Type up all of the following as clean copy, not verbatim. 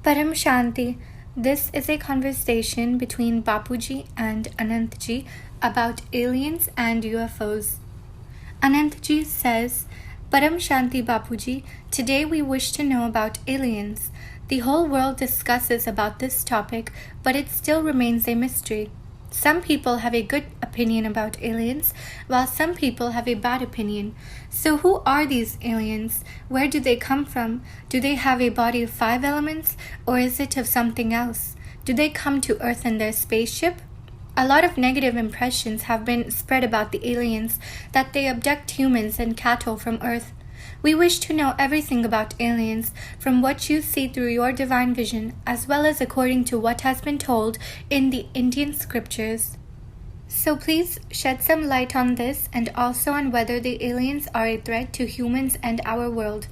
Paramshanti. This is a conversation between Bapuji and Anantji about aliens and UFOs. Anantji says, Paramshanti Bapuji, today we wish to know about aliens. The whole world discusses about this topic, but it still remains a mystery. Some people have a good opinion about aliens, while some people have a bad opinion. So who are these aliens? Where do they come from? Do they have a body of 5 elements, or is it of something else? Do they come to Earth in their spaceship? A lot of negative impressions have been spread about the aliens, that they abduct humans and cattle from Earth. We wish to know everything about aliens, from what you see through your divine vision, as well as according to what has been told in the Indian scriptures. So please shed some light on this and also on whether the aliens are a threat to humans and our world.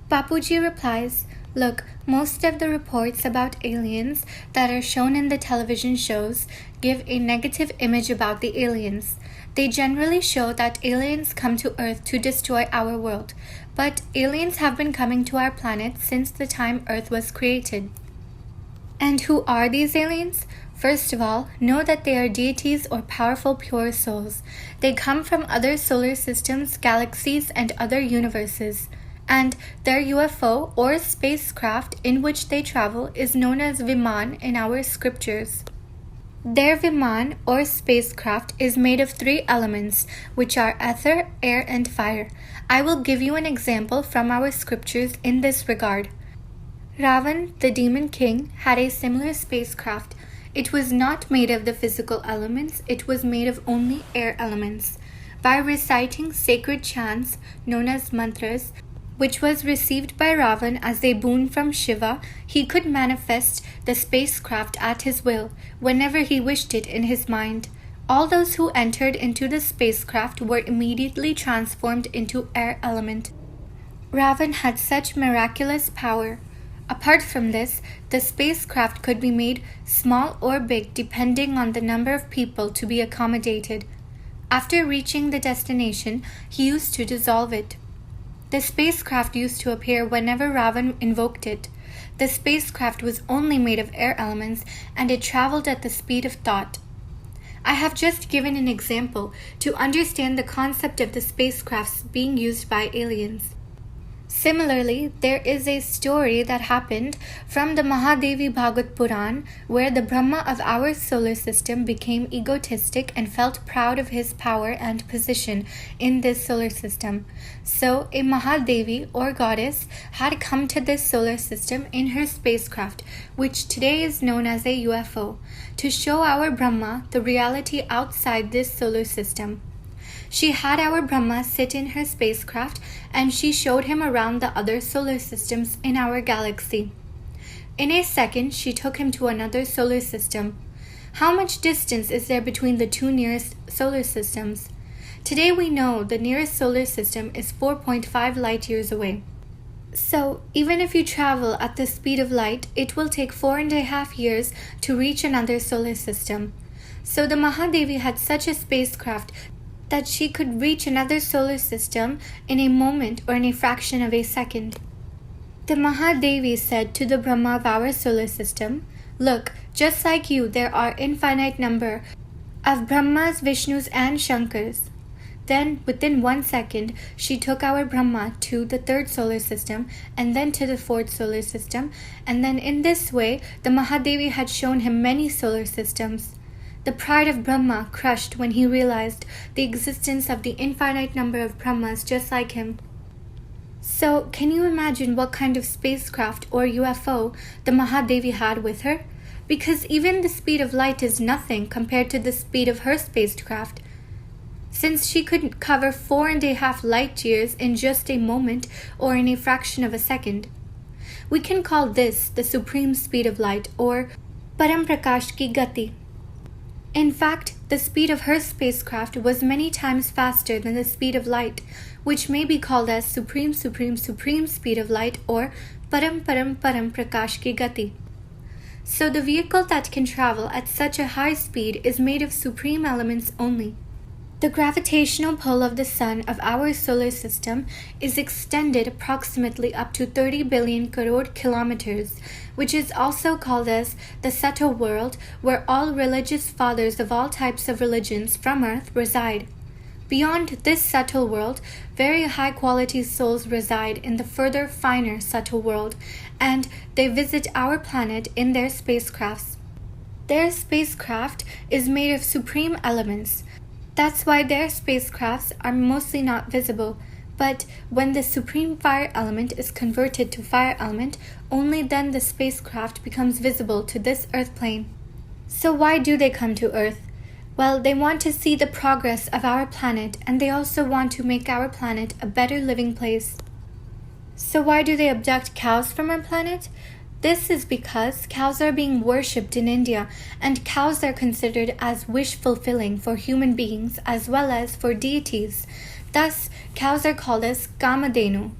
Bapuji replies, Look, most of the reports about aliens that are shown in the television shows give a negative image about the aliens. They generally show that aliens come to Earth to destroy our world, but aliens have been coming to our planet since the time Earth was created. And who are these aliens? First of all, know that they are deities or powerful pure souls. They come from other solar systems, galaxies, and other universes. And their UFO or spacecraft in which they travel is known as Viman in our scriptures. Their Viman or spacecraft is made of 3 elements, which are ether, air, and fire. I will give you an example from our scriptures in this regard. Ravan, the demon king, had a similar spacecraft. It was not made of the physical elements, it was made of only air elements. By reciting sacred chants known as mantras, which was received by Ravan as a boon from Shiva, he could manifest the spacecraft at his will, whenever he wished it in his mind. All those who entered into the spacecraft were immediately transformed into air element. Ravan had such miraculous power. Apart from this, the spacecraft could be made small or big depending on the number of people to be accommodated. After reaching the destination, he used to dissolve it. The spacecraft used to appear whenever Ravan invoked it. The spacecraft was only made of air elements and it traveled at the speed of thought. I have just given an example to understand the concept of the spacecrafts being used by aliens. Similarly, there is a story that happened from the Mahadevi Bhagavad Puran where the Brahma of our solar system became egotistic and felt proud of his power and position in this solar system. So, a Mahadevi or goddess had come to this solar system in her spacecraft, which today is known as a UFO, to show our Brahma the reality outside this solar system. She had our Brahma sit in her spacecraft and she showed him around the other solar systems in our galaxy. In a second, she took him to another solar system. How much distance is there between the 2 nearest solar systems? Today we know the nearest solar system is 4.5 light years away. So, even if you travel at the speed of light, it will take 4.5 years to reach another solar system. So the Mahadevi had such a spacecraft that she could reach another solar system in a moment or in a fraction of a second. The Mahadevi said to the Brahma of our solar system, Look, just like you, there are infinite number of Brahmas, Vishnus, and Shankars. Then, within 1 second, she took our Brahma to the 3rd solar system, and then to the 4th solar system, and then in this way, the Mahadevi had shown him many solar systems. The pride of Brahma crushed when he realized the existence of the infinite number of Brahmas just like him. So, can you imagine what kind of spacecraft or UFO the Mahadevi had with her? Because even the speed of light is nothing compared to the speed of her spacecraft. Since she could cover 4.5 light years in just a moment or in a fraction of a second. We can call this the supreme speed of light or Param Prakash ki Gati. In fact, the speed of her spacecraft was many times faster than the speed of light, which may be called as supreme speed of light or Param Prakash ki Gati. So the vehicle that can travel at such a high speed is made of supreme elements only. The gravitational pull of the sun of our solar system is extended approximately up to 30 billion crore kilometers, which is also called as the subtle world, where all religious fathers of all types of religions from Earth reside. Beyond this subtle world, very high-quality souls reside in the further finer subtle world, and they visit our planet in their spacecrafts. Their spacecraft is made of supreme elements. That's why their spacecrafts are mostly not visible, but when the supreme fire element is converted to fire element, only then the spacecraft becomes visible to this Earth plane. So why do they come to Earth? Well, they want to see the progress of our planet, and they also want to make our planet a better living place. So why do they abduct cows from our planet? This is because cows are being worshipped in India, and cows are considered as wish-fulfilling for human beings as well as for deities. Thus, cows are called as Kamadhenu.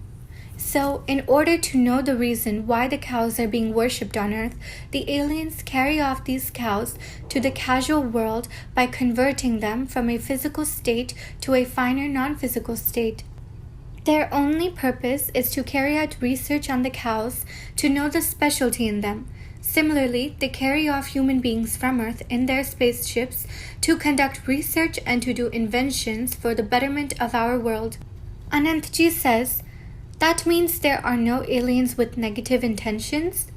So, in order to know the reason why the cows are being worshipped on Earth, the aliens carry off these cows to the casual world by converting them from a physical state to a finer non-physical state. Their only purpose is to carry out research on the cows to know the specialty in them. Similarly, they carry off human beings from Earth in their spaceships to conduct research and to do inventions for the betterment of our world. Anantji says, that means there are no aliens with negative intentions?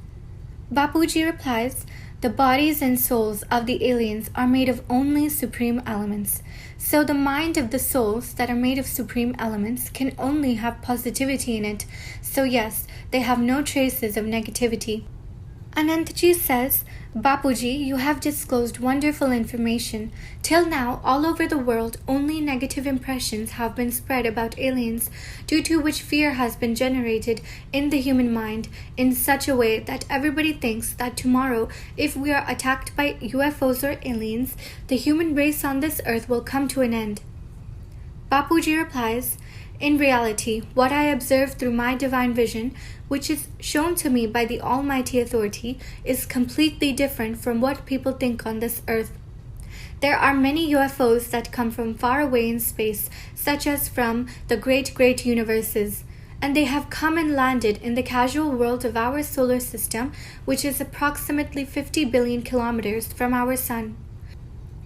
Bapuji replies, the bodies and souls of the aliens are made of only supreme elements. So the mind of the souls that are made of supreme elements can only have positivity in it. So yes, they have no traces of negativity. Anantji says, Bapuji, you have disclosed wonderful information. Till now, all over the world, only negative impressions have been spread about aliens, due to which fear has been generated in the human mind in such a way that everybody thinks that tomorrow, if we are attacked by UFOs or aliens, the human race on this earth will come to an end. Bapuji replies, in reality, what I observe through my divine vision, which is shown to me by the Almighty Authority, is completely different from what people think on this earth. There are many UFOs that come from far away in space, such as from the great universes, and they have come and landed in the casual world of our solar system, which is approximately 50 billion kilometers from our sun.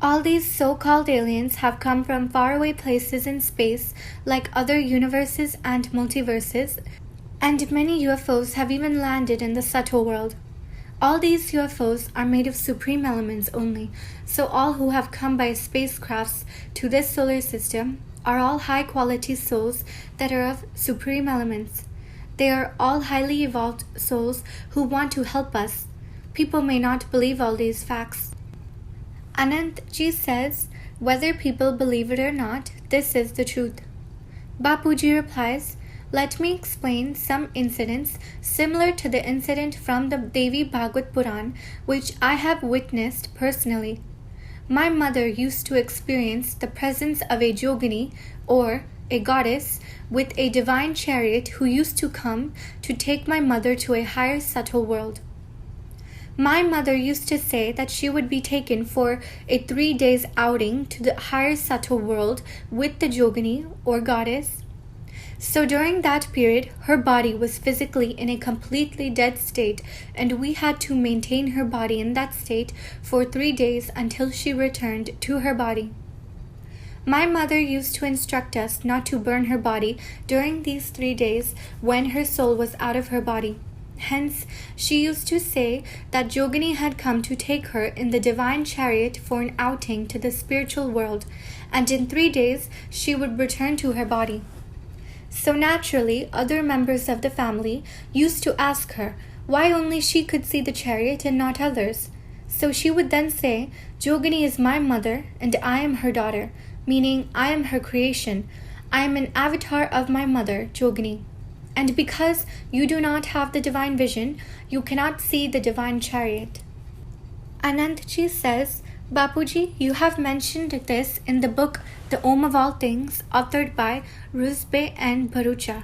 All these so-called aliens have come from faraway places in space, like other universes and multiverses, and many UFOs have even landed in the subtle world. All these UFOs are made of supreme elements only, so all who have come by spacecrafts to this solar system are all high-quality souls that are of supreme elements. They are all highly evolved souls who want to help us. People may not believe all these facts. Anantji says, whether people believe it or not, this is the truth. Bapuji replies, let me explain some incidents similar to the incident from the Devi Bhagavad Puran, which I have witnessed personally. My mother used to experience the presence of a yogini, or a goddess, with a divine chariot who used to come to take my mother to a higher subtle world. My mother used to say that she would be taken for a 3 days outing to the higher subtle world with the yogini or goddess. So during that period, her body was physically in a completely dead state, and we had to maintain her body in that state for 3 days until she returned to her body. My mother used to instruct us not to burn her body during these 3 days when her soul was out of her body. Hence, she used to say that Yogini had come to take her in the divine chariot for an outing to the spiritual world, and in 3 days she would return to her body. So naturally, other members of the family used to ask her why only she could see the chariot and not others. So she would then say, Yogini is my mother and I am her daughter, meaning I am her creation. I am an avatar of my mother, Yogini. And because you do not have the divine vision, you cannot see the divine chariot. Anantji says, Bapuji, you have mentioned this in the book The Om of All Things, authored by Rusbe and Bharucha.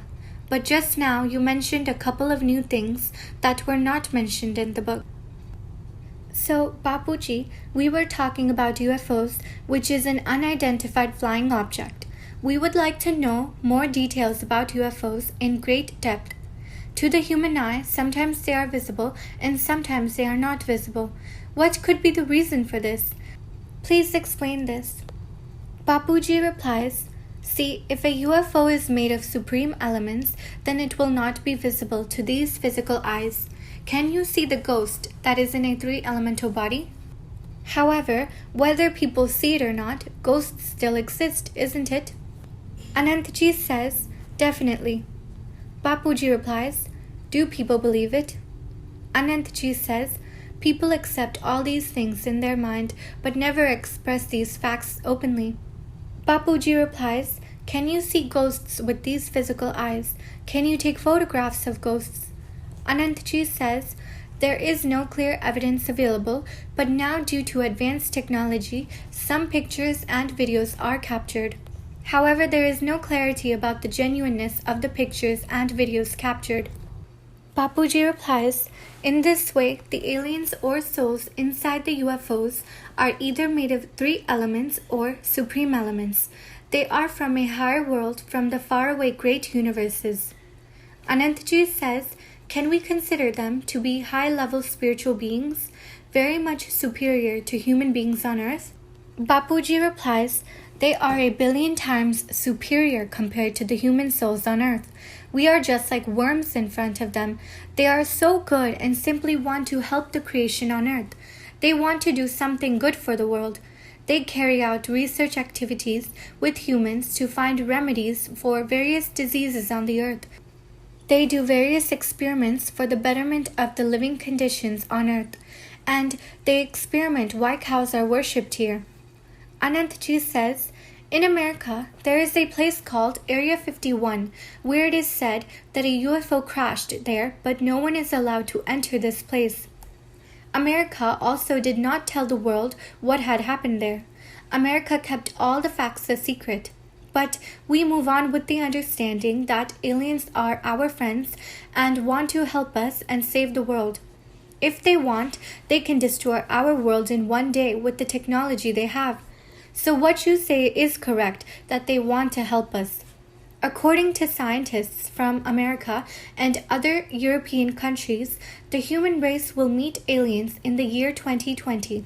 But just now you mentioned a couple of new things that were not mentioned in the book. So, Bapuji, we were talking about UFOs, which is an unidentified flying object. We would like to know more details about UFOs in great depth. To the human eye, sometimes they are visible and sometimes they are not visible. What could be the reason for this? Please explain this. Bapuji replies, see, if a UFO is made of supreme elements, then it will not be visible to these physical eyes. Can you see the ghost that is in a three-elemental body? However, whether people see it or not, ghosts still exist, isn't it? Anantji says, definitely. Bapuji replies, do people believe it? Anantji says, people accept all these things in their mind but never express these facts openly. Bapuji replies, can you see ghosts with these physical eyes? Can you take photographs of ghosts? Anantji says, there is no clear evidence available, but now due to advanced technology, some pictures and videos are captured. However, there is no clarity about the genuineness of the pictures and videos captured. Bapuji replies, in this way, the aliens or souls inside the UFOs are either made of three elements or supreme elements. They are from a higher world from the faraway great universes. Anantji says, can we consider them to be high-level spiritual beings, very much superior to human beings on earth? Bapuji replies, they are 1 billion times superior compared to the human souls on earth. We are just like worms in front of them. They are so good and simply want to help the creation on earth. They want to do something good for the world. They carry out research activities with humans to find remedies for various diseases on the earth. They do various experiments for the betterment of the living conditions on earth, and they experiment why cows are worshipped here. Anantji says, in America, there is a place called Area 51, where it is said that a UFO crashed there, but no one is allowed to enter this place. America also did not tell the world what had happened there. America kept all the facts a secret. But we move on with the understanding that aliens are our friends and want to help us and save the world. If they want, they can destroy our world in one day with the technology they have. So what you say is correct, that they want to help us. According to scientists from America and other European countries, the human race will meet aliens in the year 2020.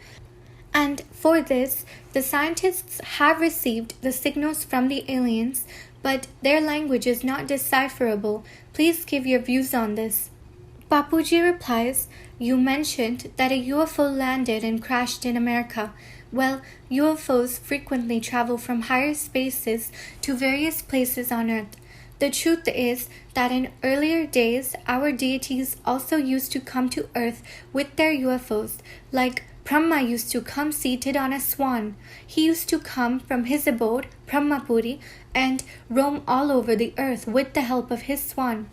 And for this, the scientists have received the signals from the aliens, but their language is not decipherable. Please give your views on this. Bapuji replies, you mentioned that a UFO landed and crashed in America. Well, UFOs frequently travel from higher spaces to various places on Earth. The truth is that in earlier days, our deities also used to come to Earth with their UFOs, like Brahma used to come seated on a swan. He used to come from his abode, Brahmapuri, and roam all over the earth with the help of his swan.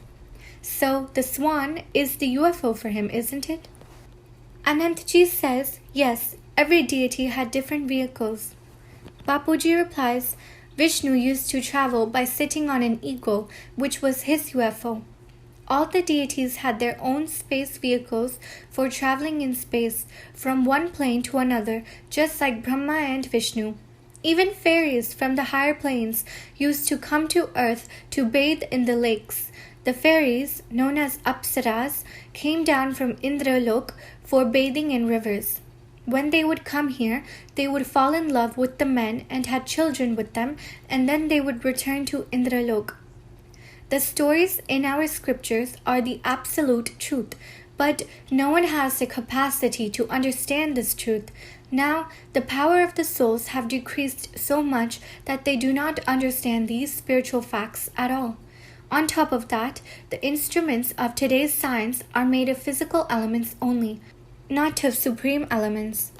So the swan is the UFO for him, isn't it? Anantji says, yes, every deity had different vehicles. Bapuji replies, Vishnu used to travel by sitting on an eagle, which was his UFO. All the deities had their own space vehicles for traveling in space from one plane to another, just like Brahma and Vishnu. Even fairies from the higher planes used to come to earth to bathe in the lakes. The fairies, known as Apsaras, came down from Indralok for bathing in rivers. When they would come here, they would fall in love with the men and had children with them, and then they would return to Indralok. The stories in our scriptures are the absolute truth, but no one has the capacity to understand this truth. Now, the power of the souls have decreased so much that they do not understand these spiritual facts at all. On top of that, the instruments of today's science are made of physical elements only, not of supreme elements.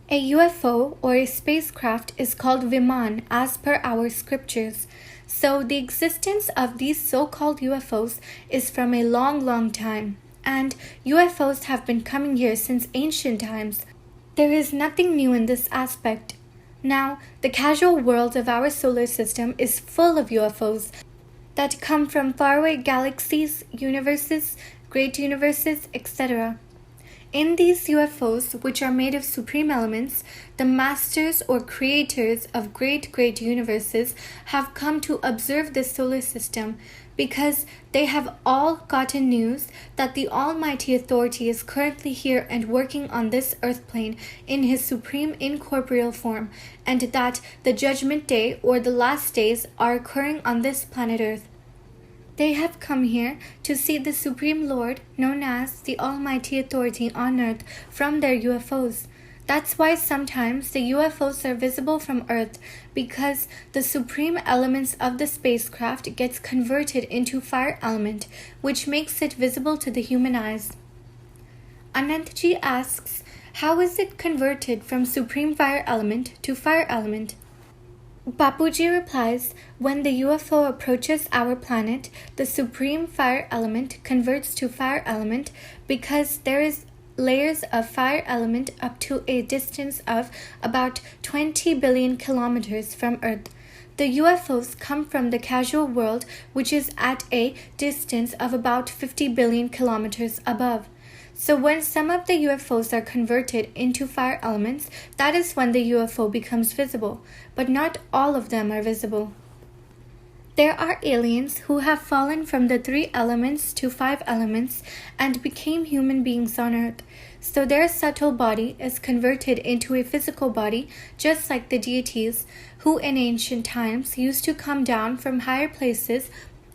A UFO or a spacecraft is called Viman as per our scriptures. So the existence of these so-called UFOs is from a long time, and UFOs have been coming here since ancient times. There is nothing new in this aspect. Now, the casual world of our solar system is full of UFOs that come from faraway galaxies, universes, great universes, etc. In these UFOs, which are made of supreme elements, the masters or creators of great universes have come to observe this solar system because they have all gotten news that the Almighty Authority is currently here and working on this earth plane in his supreme incorporeal form, and that the Judgment Day or the last days are occurring on this planet Earth. They have come here to see the Supreme Lord, known as the Almighty Authority on Earth, from their UFOs. That's why sometimes the UFOs are visible from Earth, because the supreme elements of the spacecraft gets converted into fire element, which makes it visible to the human eyes. Anantji asks, how is it converted from supreme fire element to fire element? Bapuji replies, when the UFO approaches our planet, the supreme fire element converts to fire element because there is layers of fire element up to a distance of about 20 billion kilometers from Earth. The UFOs come from the casual world, which is at a distance of about 50 billion kilometers above. So when some of the UFOs are converted into fire elements, that is when the UFO becomes visible, but not all of them are visible. There are aliens who have fallen from the 3 elements to 5 elements and became human beings on Earth. So their subtle body is converted into a physical body, just like the deities who in ancient times used to come down from higher places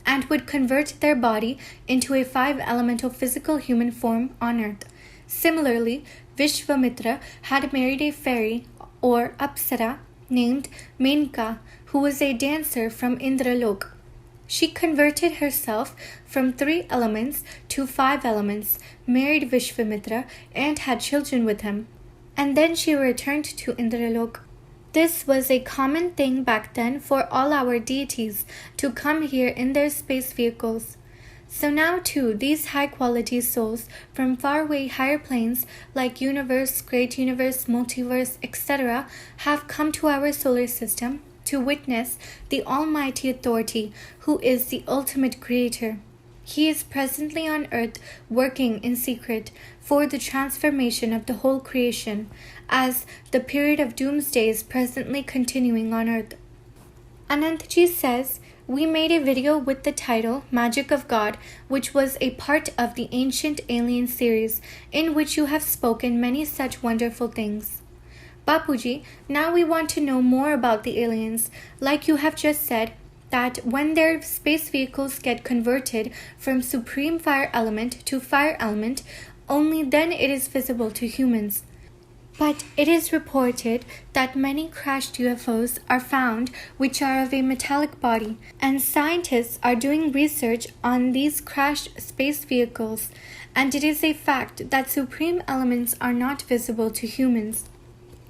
and would convert their body into a 5 elemental physical human form on Earth. Similarly, Vishwamitra had married a fairy or Apsara named Menka, who was a dancer from Indralok. She converted herself from 3 elements to 5 elements, married Vishwamitra, and had children with him. And then she returned to Indralok. This was a common thing back then for all our deities to come here in their space vehicles. So now too, these high-quality souls from faraway higher planes like universe, great universe, multiverse, etc. have come to our solar system to witness the Almighty Authority, who is the ultimate creator. He is presently on Earth working in secret for the transformation of the whole creation, as the period of doomsday is presently continuing on Earth. Anantji says, we made a video with the title Magic of God, which was a part of the Ancient Alien series, in which you have spoken many such wonderful things. Bapuji, now we want to know more about the aliens. Like you have just said, that when their space vehicles get converted from supreme fire element to fire element, only then it is visible to humans. But it is reported that many crashed UFOs are found which are of a metallic body, and scientists are doing research on these crashed space vehicles, and it is a fact that supreme elements are not visible to humans.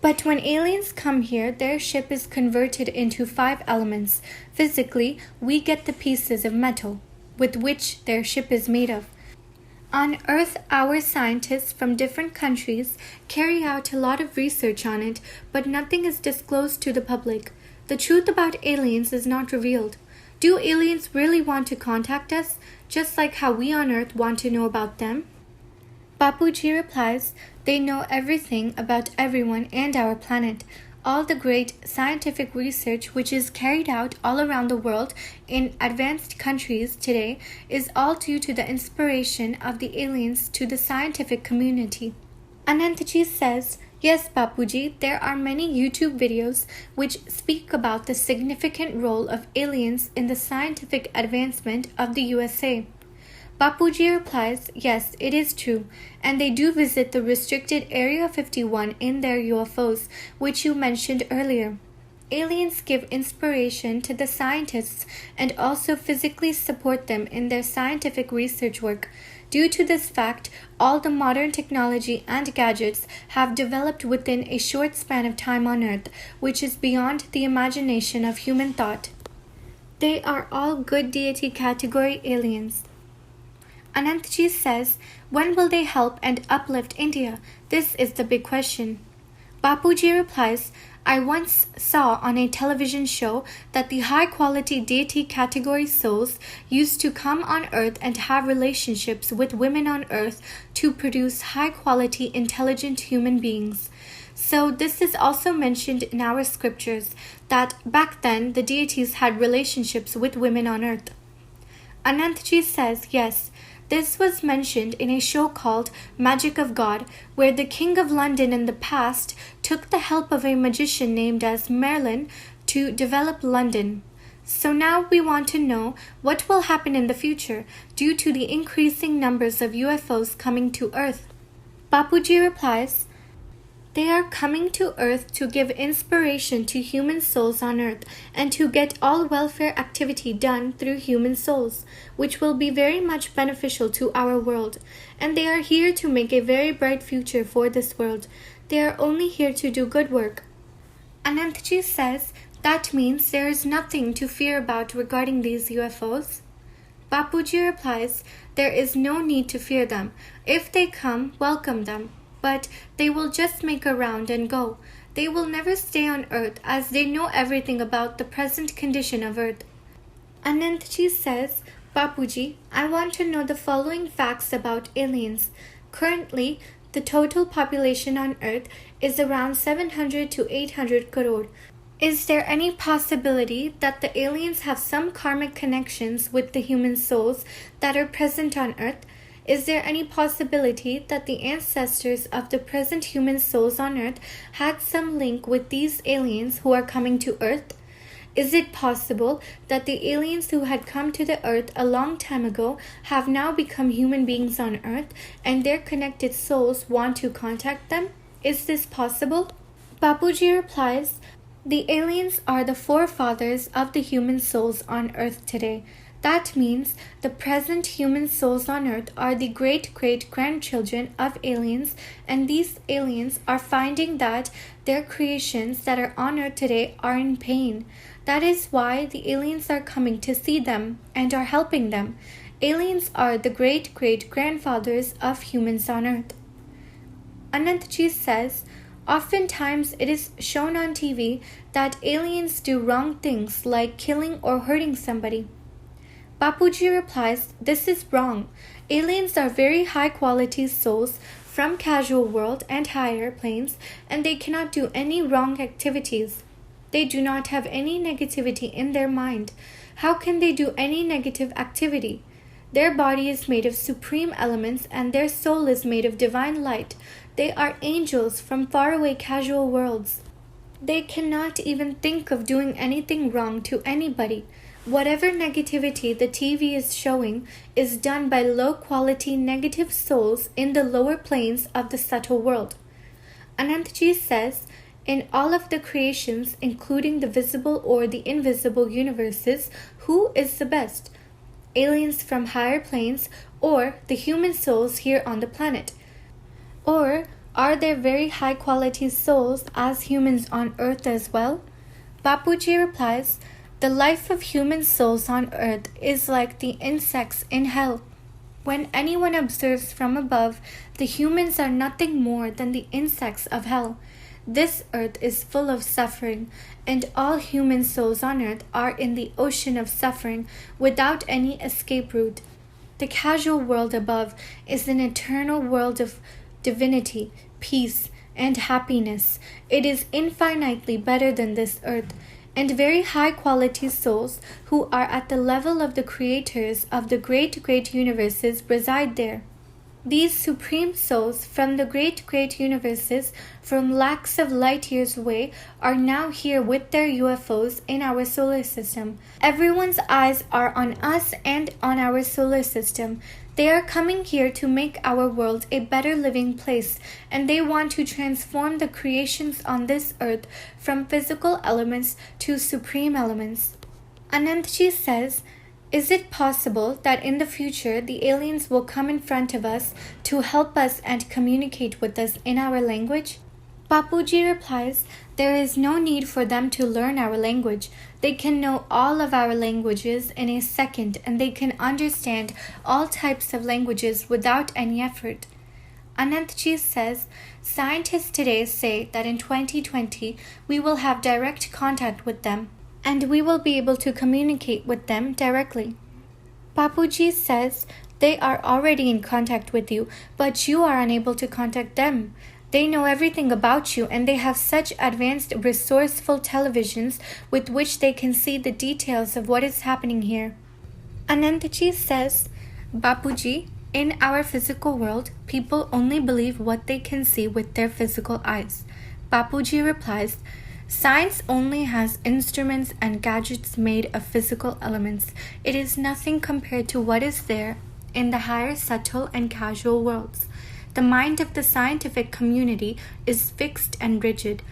But when aliens come here, their ship is converted into 5 elements. Physically, we get the pieces of metal with which their ship is made of. On Earth, our scientists from different countries carry out a lot of research on it, but nothing is disclosed to the public. The truth about aliens is not revealed. Do aliens really want to contact us, just like how we on Earth want to know about them? Bapuji replies, they know everything about everyone and our planet. All the great scientific research which is carried out all around the world in advanced countries today is all due to the inspiration of the aliens to the scientific community. Anantji says, yes, Bapuji, there are many YouTube videos which speak about the significant role of aliens in the scientific advancement of the USA. Bapuji replies, yes, it is true, and they do visit the restricted Area 51 in their UFOs, which you mentioned earlier. Aliens give inspiration to the scientists and also physically support them in their scientific research work. Due to this fact, all the modern technology and gadgets have developed within a short span of time on Earth, which is beyond the imagination of human thought. They are all good deity category aliens. Anantji says, when will they help and uplift India? This is the big question. Bapuji replies, I once saw on a television show that the high-quality deity category souls used to come on Earth and have relationships with women on Earth to produce high-quality intelligent human beings. So this is also mentioned in our scriptures, that back then the deities had relationships with women on Earth. Anantji says, yes, this was mentioned in a show called Magic of God, where the King of London in the past took the help of a magician named as Merlin to develop London. So now we want to know what will happen in the future due to the increasing numbers of UFOs coming to Earth. Bapuji replies, they are coming to Earth to give inspiration to human souls on Earth and to get all welfare activity done through human souls, which will be very much beneficial to our world. And they are here to make a very bright future for this world. They are only here to do good work. Anantji says that means there is nothing to fear about regarding these UFOs. Bapuji replies, there is no need to fear them. If they come, welcome them. But they will just make a round and go. They will never stay on Earth as they know everything about the present condition of Earth. Anantji says, Bapuji, I want to know the following facts about aliens. Currently, the total population on Earth is around 700 to 800 crore. Is there any possibility that the aliens have some karmic connections with the human souls that are present on Earth? Is there any possibility that the ancestors of the present human souls on Earth had some link with these aliens who are coming to Earth? Is it possible that the aliens who had come to the Earth a long time ago have now become human beings on Earth and their connected souls want to contact them? Is this possible? Bapuji replies, the aliens are the forefathers of the human souls on Earth today. That means the present human souls on Earth are the great-great-grandchildren of aliens, and these aliens are finding that their creations that are on Earth today are in pain. That is why the aliens are coming to see them and are helping them. Aliens are the great-great-grandfathers of humans on Earth. Anantji says, oftentimes it is shown on TV that aliens do wrong things like killing or hurting somebody. Bapuji replies, this is wrong. Aliens are very high-quality souls from casual world and higher planes, and they cannot do any wrong activities. They do not have any negativity in their mind. How can they do any negative activity? Their body is made of supreme elements, and their soul is made of divine light. They are angels from faraway casual worlds. They cannot even think of doing anything wrong to anybody. Whatever negativity the TV is showing is done by low-quality negative souls in the lower planes of the subtle world. Anantji says, in all of the creations, including the visible or the invisible universes, who is the best? Aliens from higher planes or the human souls here on the planet? Or are there very high-quality souls as humans on Earth as well? Bapuji replies, the life of human souls on Earth is like the insects in hell. When anyone observes from above, the humans are nothing more than the insects of hell. This Earth is full of suffering, and all human souls on Earth are in the ocean of suffering without any escape route. The casual world above is an eternal world of divinity, peace, and happiness. It is infinitely better than this Earth. And very high-quality souls who are at the level of the creators of the great universes reside there. These supreme souls from the great universes from lakhs of light years away are now here with their UFOs in our solar system. Everyone's eyes are on us and on our solar system. They are coming here to make our world a better living place, and they want to transform the creations on this earth from physical elements to supreme elements. Anantji says, is it possible that in the future the aliens will come in front of us to help us and communicate with us in our language? Bapuji replies, there is no need for them to learn our language. They can know all of our languages in a second, and they can understand all types of languages without any effort. Anantji says, scientists today say that in 2020 we will have direct contact with them and we will be able to communicate with them directly. Bapuji says they are already in contact with you, but you are unable to contact them. They know everything about you and they have such advanced, resourceful televisions with which they can see the details of what is happening here. Anantji says, Bapuji, in our physical world, people only believe what they can see with their physical eyes. Bapuji replies, science only has instruments and gadgets made of physical elements. It is nothing compared to what is there in the higher subtle and casual worlds. The mind of the scientific community is fixed and rigid.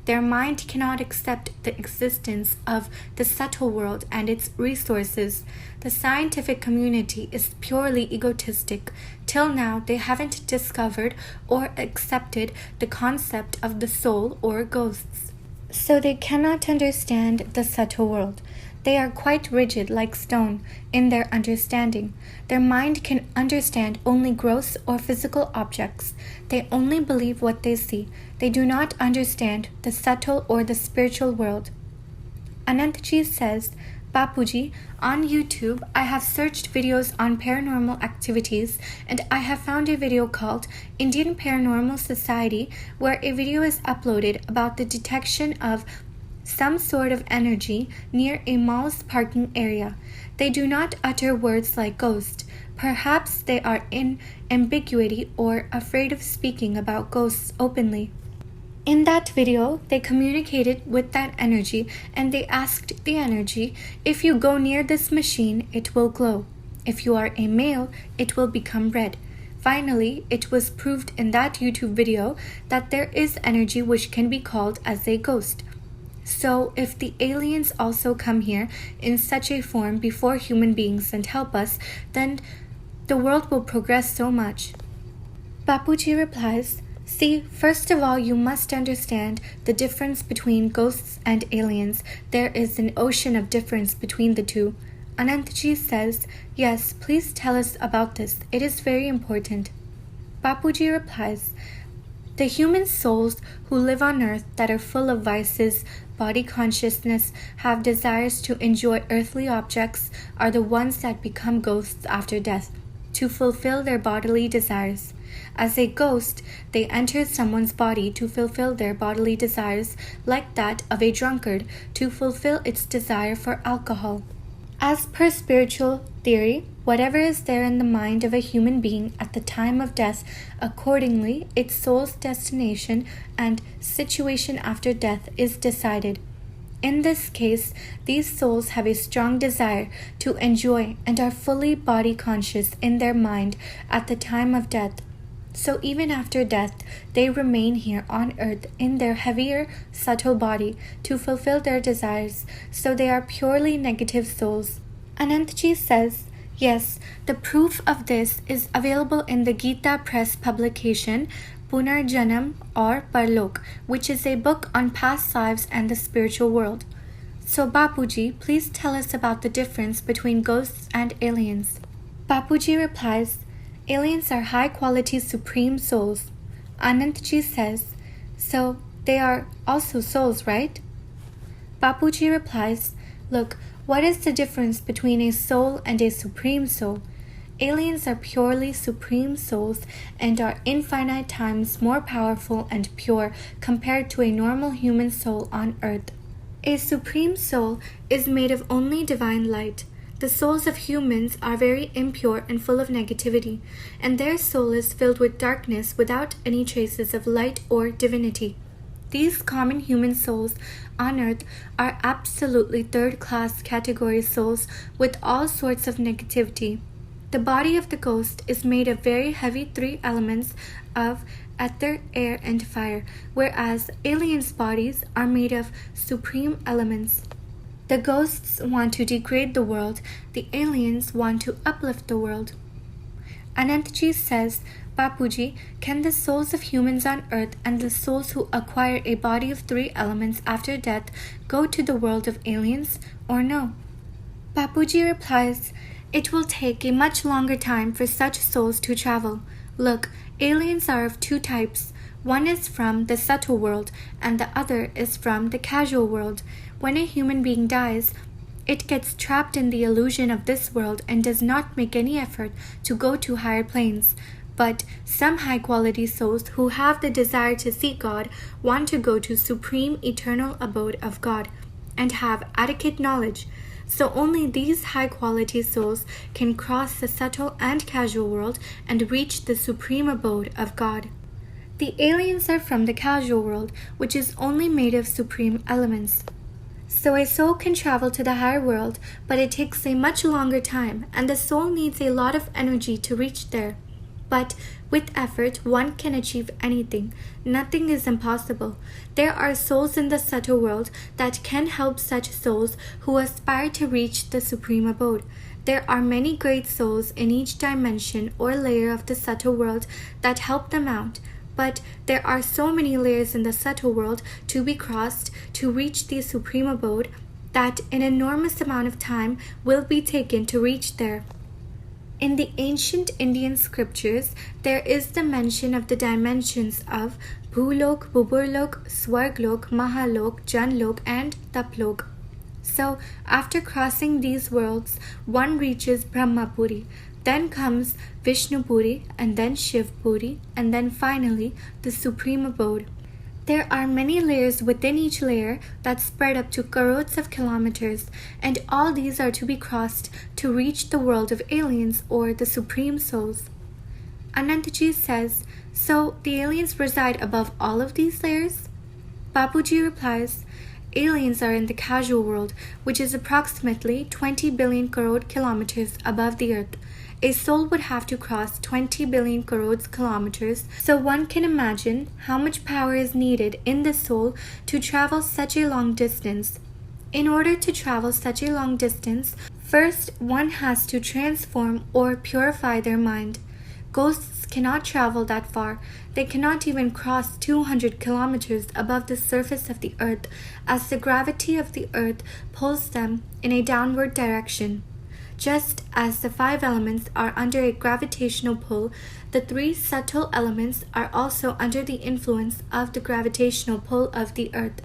Their mind cannot accept the existence of the subtle world and its resources. The scientific community is purely egotistic. Till now, they haven't discovered or accepted the concept of the soul or ghosts. So they cannot understand the subtle world. They are quite rigid like stone in their understanding. Their mind can understand only gross or physical objects. They only believe what they see. They do not understand the subtle or the spiritual world. Anantji says, Bapuji, on YouTube, I have searched videos on paranormal activities and I have found a video called Indian Paranormal Society where a video is uploaded about the detection of some sort of energy near a mall's parking area. They do not utter words like ghost. Perhaps they are in ambiguity or afraid of speaking about ghosts openly. In that video, they communicated with that energy and they asked the energy, if you go near this machine, it will glow. If you are a male, it will become red. Finally, it was proved in that YouTube video that there is energy which can be called as a ghost. So, if the aliens also come here in such a form before human beings and help us, then the world will progress so much. Bapuji replies, see, first of all, you must understand the difference between ghosts and aliens. There is an ocean of difference between the two. Anantji says, yes, please tell us about this. It is very important. Bapuji replies, the human souls who live on earth that are full of vices, body consciousness, have desires to enjoy earthly objects, are the ones that become ghosts after death, to fulfill their bodily desires. As a ghost, they enter someone's body to fulfill their bodily desires, like that of a drunkard, to fulfill its desire for alcohol. As per spiritual theory, whatever is there in the mind of a human being at the time of death, accordingly, its soul's destination and situation after death is decided. In this case, these souls have a strong desire to enjoy and are fully body conscious in their mind at the time of death. So even after death, they remain here on earth in their heavier, subtle body to fulfill their desires, so they are purely negative souls. Anantji says, yes, the proof of this is available in the Gita Press publication, Punarjanam or Parlok, which is a book on past lives and the spiritual world. So Bapuji, please tell us about the difference between ghosts and aliens. Bapuji replies, aliens are high-quality supreme souls. Anantji says, so they are also souls, right? Bapuji replies, look, what is the difference between a soul and a supreme soul? Aliens are purely supreme souls and are infinite times more powerful and pure compared to a normal human soul on earth. A supreme soul is made of only divine light. The souls of humans are very impure and full of negativity, and their soul is filled with darkness without any traces of light or divinity. These common human souls on earth are absolutely third-class category souls with all sorts of negativity. The body of the ghost is made of very heavy three elements of ether, air, and fire, whereas aliens' bodies are made of supreme elements. The ghosts want to degrade the world, the aliens want to uplift the world. Anantji says, Bapuji, can the souls of humans on earth and the souls who acquire a body of three elements after death go to the world of aliens or no? Bapuji replies, it will take a much longer time for such souls to travel. Look, aliens are of two types. One is from the subtle world, and the other is from the casual world. When a human being dies, it gets trapped in the illusion of this world and does not make any effort to go to higher planes. But some high-quality souls who have the desire to see God want to go to supreme eternal abode of God and have adequate knowledge. So only these high-quality souls can cross the subtle and casual world and reach the supreme abode of God. The aliens are from the casual world, which is only made of supreme elements. So a soul can travel to the higher world, but it takes a much longer time, and the soul needs a lot of energy to reach there. But with effort, one can achieve anything. Nothing is impossible. There are souls in the subtle world that can help such souls who aspire to reach the supreme abode. There are many great souls in each dimension or layer of the subtle world that help them out. But there are so many layers in the subtle world to be crossed to reach the supreme abode that an enormous amount of time will be taken to reach there. In the ancient Indian scriptures, there is the mention of the dimensions of Bhulok, Buburlok, Swarglok, Mahalok, Janlok, and Taplok. So, after crossing these worlds, one reaches Brahmapuri. Then comes Vishnupuri, and then Shivpuri, and then finally the supreme abode. There are many layers within each layer that spread up to crores of kilometers, and all these are to be crossed to reach the world of aliens or the supreme souls. Anantji says, so the aliens reside above all of these layers? Bapuji replies, aliens are in the casual world, which is approximately 20 billion crore kilometers above the earth. A soul would have to cross 20 billion crore kilometers, so one can imagine how much power is needed in the soul to travel such a long distance. In order to travel such a long distance, first one has to transform or purify their mind. Ghosts cannot travel that far. They cannot even cross 200 kilometers above the surface of the earth, as the gravity of the earth pulls them in a downward direction. Just as the 5 elements are under a gravitational pull, the 3 subtle elements are also under the influence of the gravitational pull of the earth.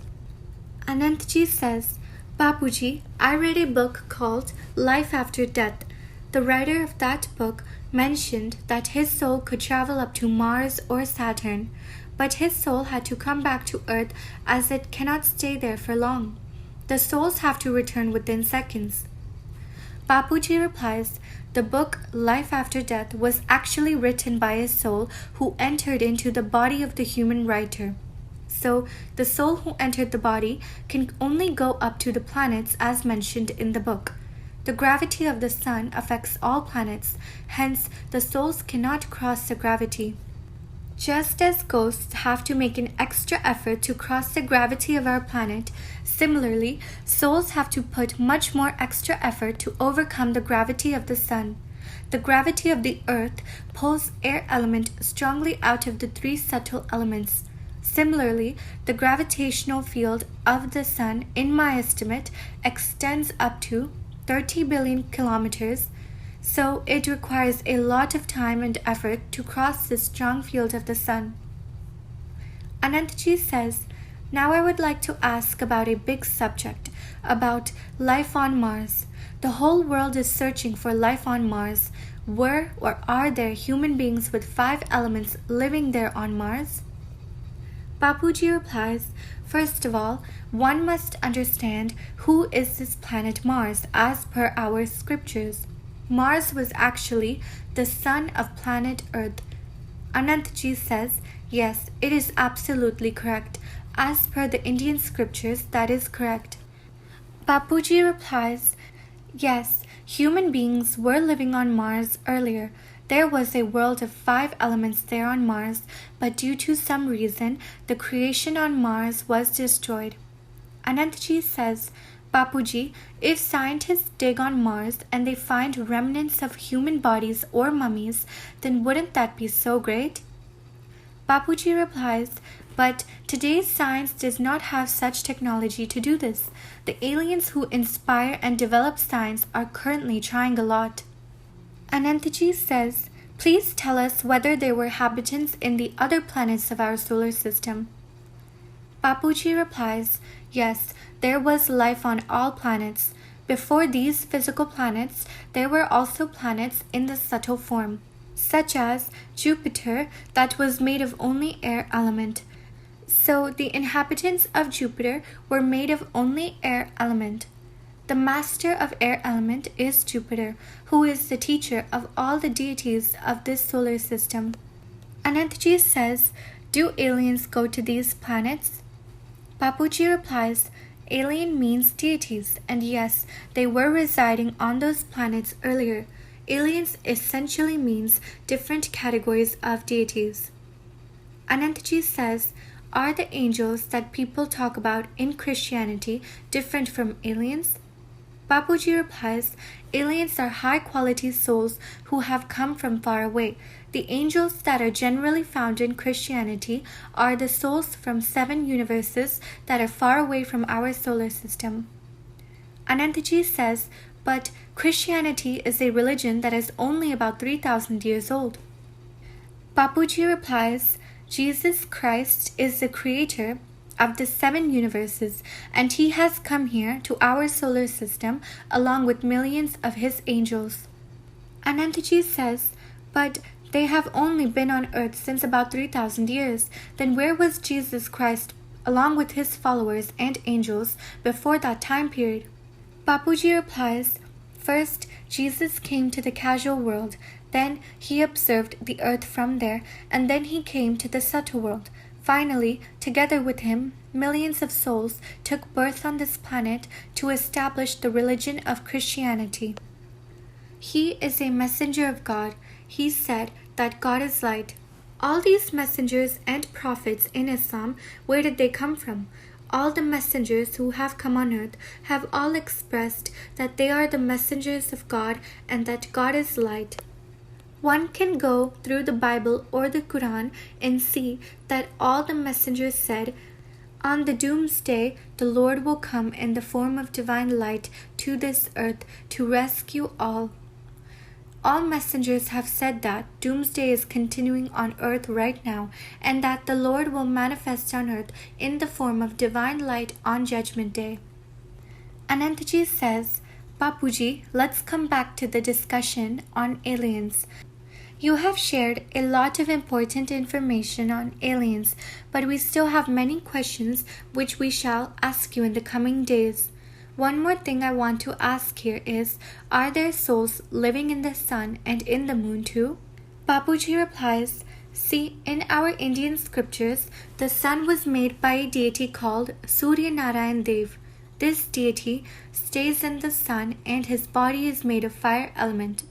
Anantji says, Bapuji, I read a book called Life After Death. The writer of that book mentioned that his soul could travel up to Mars or Saturn, but his soul had to come back to Earth as it cannot stay there for long. The souls have to return within seconds. Bapuji replies, the book Life After Death was actually written by a soul who entered into the body of the human writer. So, the soul who entered the body can only go up to the planets as mentioned in the book. The gravity of the sun affects all planets, hence the souls cannot cross the gravity. Just as ghosts have to make an extra effort to cross the gravity of our planet, similarly, souls have to put much more extra effort to overcome the gravity of the sun. The gravity of the earth pulls air element strongly out of the 3 subtle elements. Similarly, the gravitational field of the sun, in my estimate, extends up to 30 billion kilometers, so it requires a lot of time and effort to cross the strong field of the sun. Anantji says, now I would like to ask about a big subject, about life on Mars. The whole world is searching for life on Mars. Were or are there human beings with 5 elements living there on Mars? Bapuji replies, first of all, one must understand who is this planet Mars as per our scriptures. Mars was actually the son of planet Earth. Anantji says, yes, it is absolutely correct. As per the Indian scriptures, that is correct. Bapuji replies, yes, human beings were living on Mars earlier. There was a world of 5 elements there on Mars, but due to some reason, the creation on Mars was destroyed. Anantji says, Bapuji, if scientists dig on Mars and they find remnants of human bodies or mummies, then wouldn't that be so great? Bapuji replies, but today's science does not have such technology to do this. The aliens who inspire and develop science are currently trying a lot. Anantji says, Please tell us whether there were habitants in the other planets of our solar system. Bapuji replies, yes, there was life on all planets. Before these physical planets, there were also planets in the subtle form, such as Jupiter, that was made of only air element. So the inhabitants of Jupiter were made of only air element. The master of air element is Jupiter, who is the teacher of all the deities of this solar system. Anantji says, do aliens go to these planets? Bapuji replies, alien means deities, and yes, they were residing on those planets earlier. Aliens essentially means different categories of deities. Anantji says, are the angels that people talk about in Christianity different from aliens? Bapuji replies, aliens are high-quality souls who have come from far away. The angels that are generally found in Christianity are the souls from 7 universes that are far away from our solar system. Anantji says, but Christianity is a religion that is only about 3,000 years old. Bapuji replies, Jesus Christ is the creator of the 7 universes, and he has come here to our solar system along with millions of his angels. Anantji says, but they have only been on earth since about 3,000 years. Then where was Jesus Christ along with his followers and angels before that time period? Bapuji replies, first, Jesus came to the casual world, then he observed the earth from there, and then he came to the subtle world. Finally, together with him, millions of souls took birth on this planet to establish the religion of Christianity. He is a messenger of God. He said that God is light. All these messengers and prophets in Islam, where did they come from? All the messengers who have come on earth have all expressed that they are the messengers of God and that God is light. One can go through the Bible or the Quran and see that all the messengers said, on the doomsday, the Lord will come in the form of divine light to this earth to rescue all. All messengers have said that doomsday is continuing on earth right now, and that the Lord will manifest on earth in the form of divine light on Judgment Day. Anantji says, Bapuji, let's come back to the discussion on aliens. You have shared a lot of important information on aliens, but we still have many questions which we shall ask you in the coming days. One more thing I want to ask here is, are there souls living in the sun and in the moon too? Bapuji replies, see, in our Indian scriptures, the sun was made by a deity called Surya Narayan Dev. This deity stays in the sun and his body is made of fire element.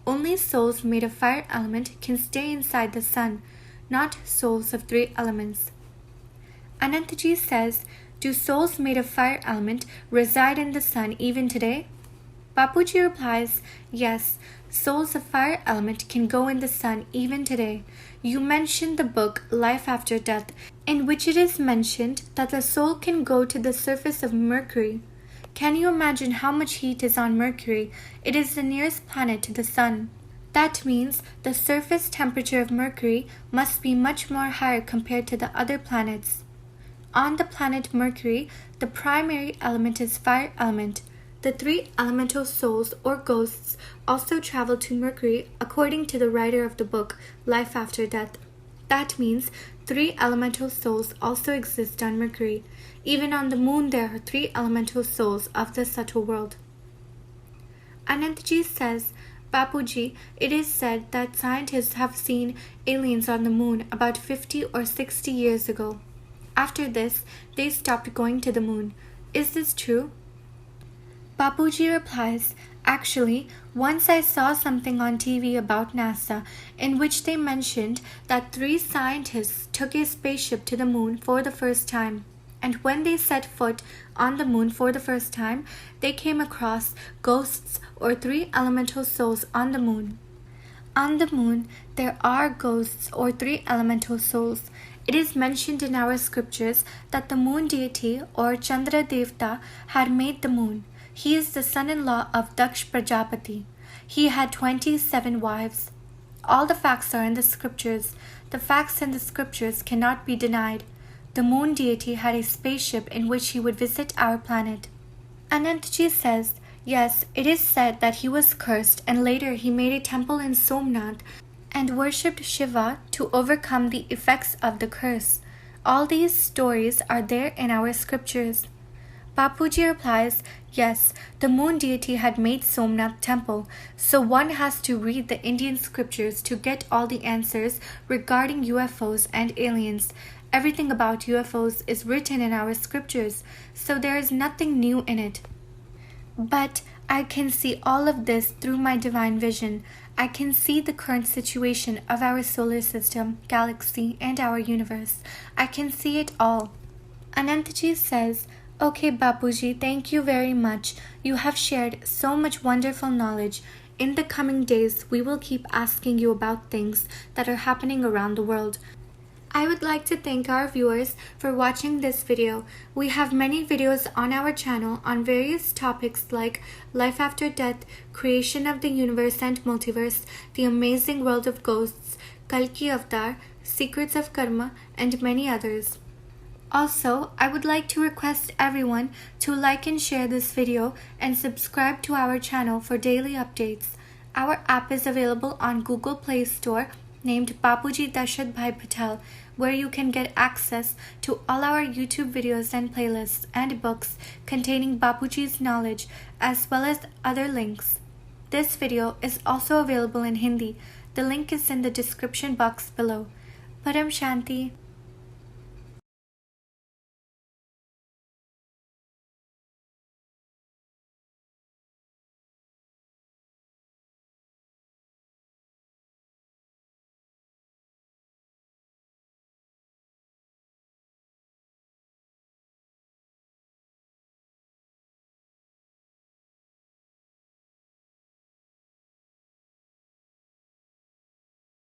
Only souls made of fire element can stay inside the sun, not souls of 3 elements. Anantji says, do souls made of fire element reside in the sun even today? Bapuji replies, yes, souls of fire element can go in the sun even today. You mentioned the book Life After Death, in which it is mentioned that the soul can go to the surface of Mercury. Can you imagine how much heat is on Mercury? It is the nearest planet to the sun. That means the surface temperature of Mercury must be much more higher compared to the other planets. On the planet Mercury, the primary element is fire element. The 3 elemental souls or ghosts also travel to Mercury according to the writer of the book Life After Death. That means 3 elemental souls also exist on Mercury. Even on the moon there are 3 elemental souls of the subtle world. Anantji says, Bapuji, it is said that scientists have seen aliens on the moon about 50 or 60 years ago. After this, they stopped going to the moon. Is this true? Bapuji replies, actually, once I saw something on TV about NASA in which they mentioned that 3 scientists took a spaceship to the moon for the first time. And when they set foot on the moon for the first time, they came across ghosts or 3 elemental souls on the moon. On the moon, there are ghosts or 3 elemental souls. It is mentioned in our scriptures that the moon deity or Chandra Devta had made the moon. He is the son-in-law of Daksh Prajapati. He had 27 wives. All the facts are in the scriptures. The facts in the scriptures cannot be denied. The moon deity had a spaceship in which he would visit our planet. Anantji says, yes, it is said that he was cursed and later he made a temple in Somnath and worshipped Shiva to overcome the effects of the curse. All these stories are there in our scriptures. Bapuji replies, yes, the moon deity had made Somnath temple, so one has to read the Indian scriptures to get all the answers regarding UFOs and aliens. Everything about UFOs is written in our scriptures, so there is nothing new in it. But I can see all of this through my divine vision. I can see the current situation of our solar system, galaxy, and our universe. I can see it all. Anantji says, okay, Bapuji, thank you very much. You have shared so much wonderful knowledge. In the coming days, we will keep asking you about things that are happening around the world. I would like to thank our viewers for watching this video. We have many videos on our channel on various topics like life after death, creation of the universe and multiverse, the amazing world of ghosts, Kalki Avatar, secrets of karma, and many others. Also, I would like to request everyone to like and share this video and subscribe to our channel for daily updates. Our app is available on Google Play Store named Bapuji Dashrathbhai Patel, where you can get access to all our YouTube videos and playlists and books containing Bapuji's knowledge as well as other links. This video is also available in Hindi. The link is in the description box below. Paramshanti.